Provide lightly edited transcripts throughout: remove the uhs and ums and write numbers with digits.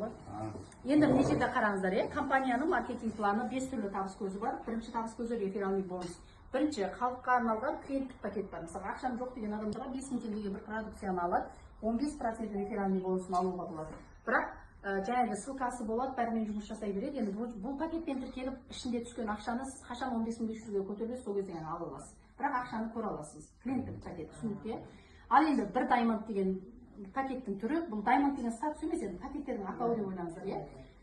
болады. Енді мына жерде қараңыздар, компанияның маркетинг планы 5 түрлі табыс көзі бар. Бірінші табыс көзі реферальный бонус. Бірінші, халыққа арналған клиенттік пакет бар. Мысалы, ақшам жоқ деген адамдарға 5 мың теңгеге бір продукцияны алады, 15% реферальный бонусын алуға болады. Бірақ жаңағы ссылкасы болады, бәрімен жұмыс жасай береді. Енді бұл пакетпен тіркеліп, ішінде түскен ақшаны сіз қашан 15500-ге көтерілесіз, сол кезде ғана ала аласыз. Бірақ ақшаны көре аласыз. Клиенттік пакет, түсінікті. Ал енді бір даймонд деген пакеттің түрі, бұл даймонд деген статус емес, енді пакеттердің атауы деп ойлаңыздар,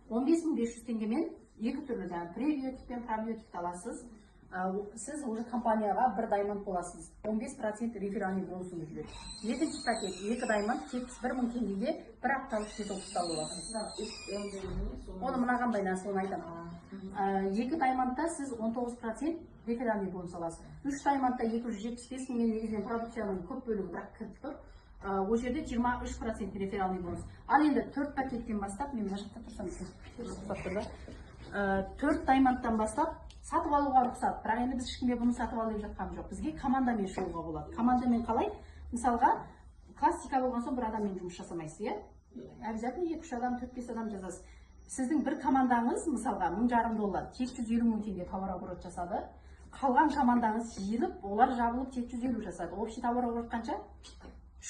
15500 теңгемен екі түрлі, пребиотик пен пробиотикті аласыз. Сіз уже компанияға бір даймонд боласыз. 15% реферальный бонусын жүреді. Екінші пакет, екі даймонд 71 мың теңгеге бір апталық детокста боласыз. Оны мынаған байланысты оны айтамын. Екі даймондта сіз 19% реферальный бонус аласыз. Үш даймондта 275 мың негізінен продукцияның көп бөлігі бірақ кіріп тұр. Ол жерде 23% реферальный бонус. Ал енді 4 пакеттен бастап, мен мына жақта тұрсам, 4 даймондтан бастап сатып алуға рұқсат. Бірақ енді біз ешкімге бұны сатып алып жатқан жоқ. Бізге командамен шығуға болады. Командамен қалай? Мысалға, классика болған соң бір адаммен жұмыс жасамайсыз, обязательно 2-3 адам, 4-5 адам жазасыз. Сіздің бір командаңыз, мысалға, $1,500, тек 150 мың теңге товар оборот жасады. Қалған командаңыз жиылып, олар жабылып тек 150 жасады. Общий товар оборот қанша?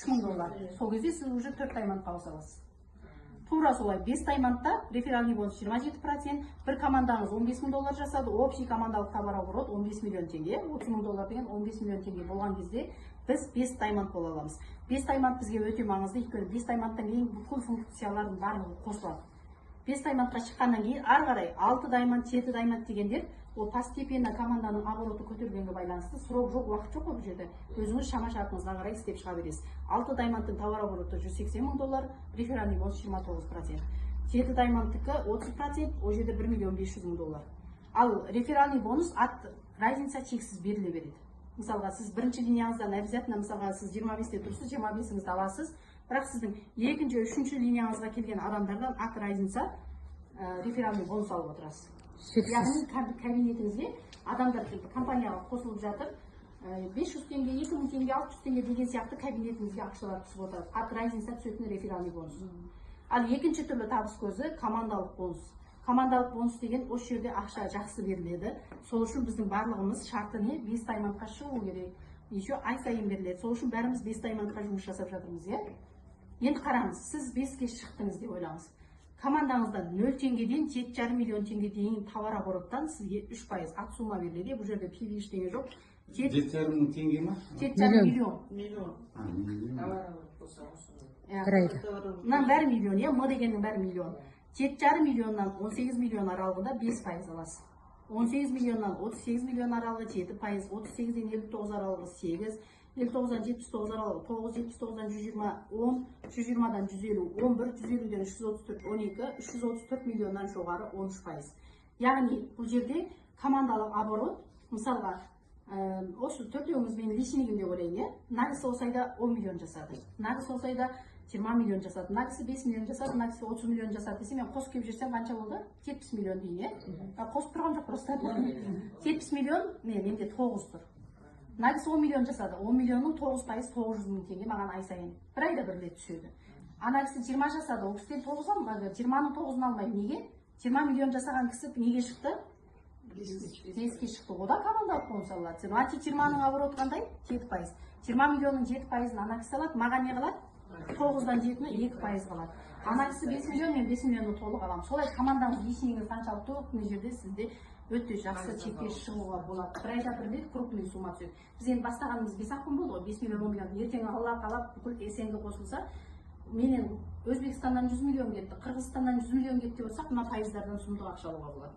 $3000. Сол кезде сіз уже 4 даймондқа ауыса аласыз. Тура солай 5 даймондта реферальный бонус 27%, бір командаңыз $15,000 жасады, общий командалық товар оборот 15 миллион теңге, $30,000 деген 15 миллион теңге болған кезде біз 5 даймонд бола аламыз. 5 даймонд бізге өте маңызды, өйткені 5 даймондтан кейін бүкіл функциялардың барлығы қосылады. 5 даймондқа шыққаннан кейін ары қарай 6 даймонд, 7 даймонд дегендер, ол постепенно команданың обороты көтергенге байланысты, срок жоқ, уақыт жоқ бұл жерде. Өзіңіз шама шарқыңызға қарай істеп шыға бересіз. 6 даймондтың товар обороты $180,000, реферальный бонус 29%. 7 даймондтікі 30%, ол жерде $1,500,000. Ал реферальный бонус разница шексіз беріле береді. Мысалға, сіз бірінші линияңыздан обязательно, мысалға, сіз 25-те тұрсыз, 25-іңізді аласыз, бірақ сіздің екінші, үшінші линияңызға келген адамдардан разница реферальный бонус алып отырасыз. Яғни кабинетіңізге адамдар компанияға қосылып жатыр, 500 теңге, 2000 теңге, 600 теңге деген сияқты кабинетіңізге ақшалар түсіп отырады. Разница түсетін реферальный бонус. Ал екінші түрлі табыс көзі командалық бонус. Командалық бонус деген осы жерде ақша жақсы беріледі. Сол үшін біздің барлығымыз шарты не? 5 даймондқа шығу керек. Еще ай сайын беріледі. Сол үшін бәріміз 5 даймондқа жұмыс жасап жатырмыз, Енді қараңыз, сіз 5-ге шықтыңыз деп ойлаңыз. Командаңыздан 0 теңгеден 7,5 миллион теңге дейін товар обороттан сізге 3% от сумма беріледі. Бұл жерде PV ештеңе жоқ. 7,5 мың теңге ма? 7,5 миллион. Мынаның бәрі миллион, М дегеннің бәрі миллион. 7,5 миллионнан 18 миллион аралығында 5% аласыз. 18 миллионнан 38 миллион аралығы 7%, 38-ден 59 аралығы 8%, 59-дан 79 аралығы 9, 79-дан 120, 10, 120-дан 150, 11, 150-ден 334, 12, 334 миллионнан жоғары 13%. Яғни бұл жерде командалық оборот, мысалға, осы төртеуіңіз мен личныйым деп ойлайын, Нағысы осы айда 10 миллион жасады, Нағысы осы айда 20 миллион жасады, Нағысы 5 миллион жасады, Нағысы 30 миллион жасады десе, мен қосып кеп жүрсем қанша болды? 70 миллион дейін, Қосып тұрған жоқ, просто 70 миллион, менде 9 тұр. Нағысы 10 миллион жасады, 10 миллионның 9% 900 мың теңге маған ай сайын бір айда бір рет түседі. Нағысы 20 жасады, ол кісіден 9-ан, 20-ның 9-ын алмаймын. Неге? 20 миллион жасаған кісі неге шықты? 5-ке шықты. Ода командалық бонус алады. 20-ның обороты қандай? 7%. 20 миллионның 7%-ын ана кісі алады, маған не қалады? 9-дан 7-ні 2% қалады. Ана кісі 5 миллион, мен 5 миллионны толық аламын. Солай командаңыз личныйіңіз қаншалықты көп, мына жерде сізде өте жақсы чекке шығуға болады. Бір айда бір рет крупный сумма түседі. Біз енді бастағанымыз 5-ақ күн болды ғой, 5 миллион, 10 миллион. Ертең Алла қалап бүкіл СНГ қосылса, менен Өзбекстаннан 100 миллион кетті, Қырғызстаннан 100 миллион кетті деп отырсақ, мына пайыздардан сұмдық ақша алуға болады.